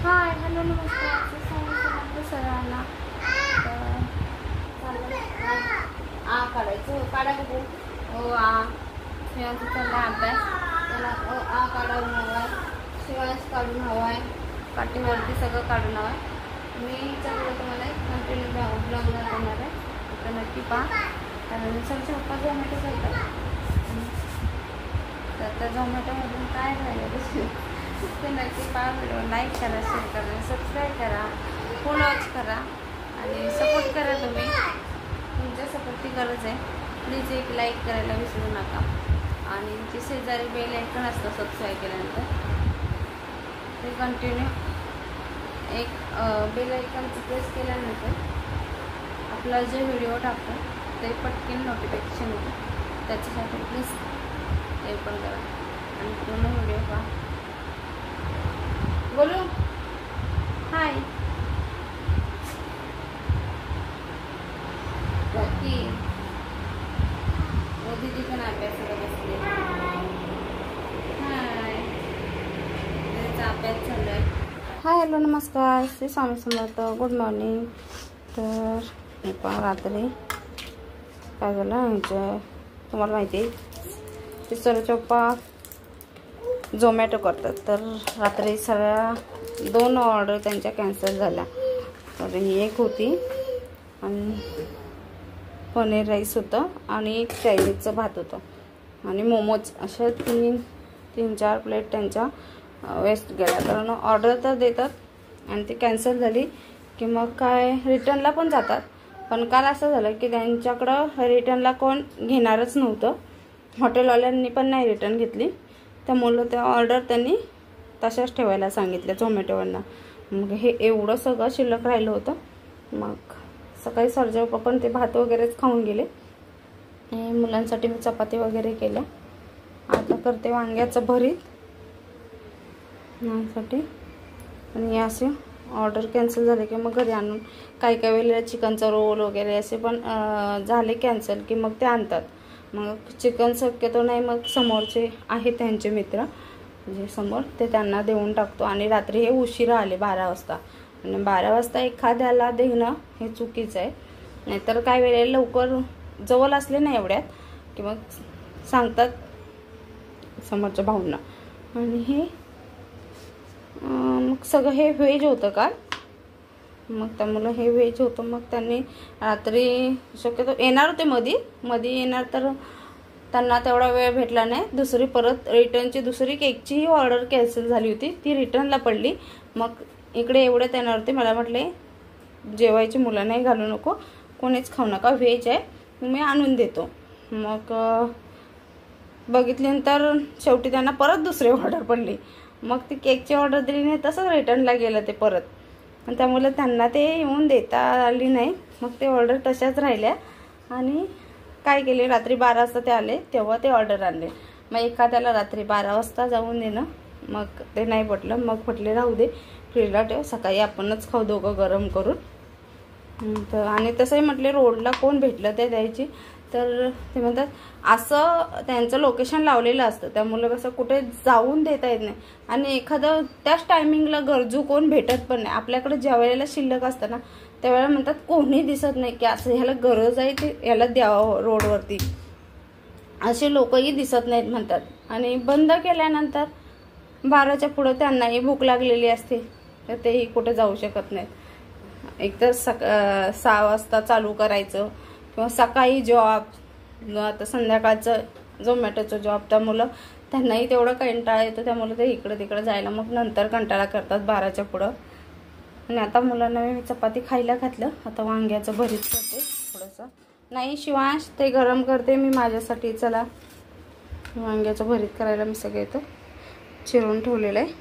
Hi hello नमस्कार सगळ्यांना. काढायचं काढा बघू. शिवांचा चालला अभ्यास. त्याला आ काढून हवा आहे, शिवांश काढून हवा आहे, पाठीवरती सगळं काढून हवं आहे. मी चाललं तुम्हाला कंटिन्यू ब्लॉग करणार आहे, तर नक्की पहा. कारण सगळे पप्पा झोमॅटो करतात, तर त्या झोमॅटोमधून काय राहिलं ते नक्की पहा. व्हिडिओ लाईक करा, शेअर करा, सबस्क्राईब करा, फुल वॉच करा आणि सपोर्ट करा. तुम्ही तुमच्या सपोर्टची गरज आहे. प्लीज एक लाईक करायला विसरू नका. आणि जे शेजारी बेल आयकॉन असतं सबस्क्राईब केल्यानंतर ते कंटिन्यू एक बेल आयकॉनचं प्रेस केल्यानंतर आपला जे व्हिडिओ टाकतो ते पटकन नोटिफिकेशन होतं. त्याच्यासाठी प्लीज ते पण करा आणि पूर्ण व्हिडिओ पहा. बोलू हाय बाकी दीदी पण अभ्यासाला बसले. हाय त्याचा अभ्यास चालू आहे. हाय हॅलो नमस्कार, श्री स्वामी समर्थ, गुड मॉर्निंग. तर हे पण रात्री काय झालं तुम्हाला माहिती आहे की सर पप्पा झोमॅटो करतात. तर रात्री सगळ्या 2 ऑर्डर त्यांच्या कॅन्सल झाल्या. तर ही एक होती आणि पनीर राईस होतं आणि एक चायनीजचं भात होतं आणि मोमोज, अशा 3-4 प्लेट त्यांच्या वेस्ट गेल्या. कारण ऑर्डर तर देतात आणि ती कॅन्सल झाली की मग काय रिटर्नला पण जातात. पण काल असं झालं की त्यांच्याकडं रिटर्नला कोण घेणारच नव्हतं. हॉटेलवाल्यांनी पण नाही रिटर्न घेतली. त्यामुळं त्या ऑर्डर त्यांनी तशाच ठेवायला सांगितल्या झोमॅटोवरनं. मग हे एवढं सगळं शिल्लक राहिलं होतं. मग सकाळी सरजा पप्पा पण ते भात वगैरेच खाऊन गेले. मुलांसाठी मी चपाती वगैरे केल्या. आता करते वांग्याचं भरीत यासाठी. आणि असे ऑर्डर कॅन्सल झाले की मग घरी आणून काही वेळेला चिकनचा रोल वगैरे असे पण झाले कॅन्सल की मग ते आणतात. मग चिकन शक्यतो नाही, मग समोरचे आहेत त्यांचे मित्र म्हणजे समोर, ते त्यांना देऊन टाकतो. आणि रात्री हे उशिरा आले 12 वाजता. आणि 12 वाजता एखाद्याला देणं हे चुकीचं आहे. नाहीतर काय वेळेला लवकर जवळ असले ना एवढ्यात की मग सांगतात समोरच्या भाऊंना. आणि हे मग सगळं हे व्हेज होतं का, मग त्यामुळं हे व्हेज होतं. मग त्यांनी रात्री शक्यतो येणार होते मध्ये येणार, तर त्यांना तेवढा वेळ भेटला नाही. दुसरी परत रिटर्नची दुसरी केकचीही ऑर्डर कॅन्सल झाली होती, ती रिटर्नला पडली. मग इकडे एवढ्यात येणार होते. मला म्हटले जेवायची मुलं नाही घालू नको, कोणीच खाऊ नका, व्हेज आहे मी आणून देतो. मग बघितल्यानंतर शेवटी त्यांना परत दुसरी ऑर्डर पडली. मग ती केकची ऑर्डर दिली नाही, तसंच रिटर्नला गेलं ते परत. आणि त्यामुळे त्यांना ते येऊन देता आली नाही. मग ते ऑर्डर तशाच राहिल्या. आणि काय केले, रात्री 12 वाजता ते आले तेव्हा ते ऑर्डर आणले. मग एखाद्याला रात्री 12 वाजता जाऊन देणं, मग ते नाही पटलं. मग म्हटले राहू दे, फ्रीजला ठेव, सकाळी आपणच खाऊ दोघं गरम करून. तर आणि तसंही म्हटले रोडला कोण भेटलं ते द्यायची. तर ते म्हणतात असं त्यांचं लोकेशन लावलेलं असतं, त्यामुळे कसं कुठे जाऊन देता येत नाही. आणि एखादं त्याच टायमिंगला गरजू कोण भेटत पण नाही. आपल्याकडे ज्या वेळेला शिल्लक असतं ना त्यावेळेला म्हणतात कोणी दिसत नाही की असं ह्याला गरज आहे ते ह्याला द्यावं रोडवरती, असे लोकही दिसत नाहीत म्हणतात. आणि बंद केल्यानंतर 12च्या पुढं त्यांनाही भूक लागलेली असते, तर तेही कुठे जाऊ शकत नाहीत. एकतर 6 वाजता चालू करायचं किंवा सकाळी जॉब, आता संध्याकाळचं झोमॅटोचं जॉब, त्यामुळं त्यांनाही तेवढं कंटाळा येतो. त्यामुळे ते इकडं तिकडं जायला मग नंतर कंटाळा करतात 12च्या पुढं. आणि आता मुलांना मी चपाती खायला घातलं. आता वांग्याचं भरीत करते थोडंसं. नाही शिवांश, ते गरम करते मी माझ्यासाठी. चला वांग्याचं भरीत करायला मी सगळं इथं चिरून ठेवलेलं आहे.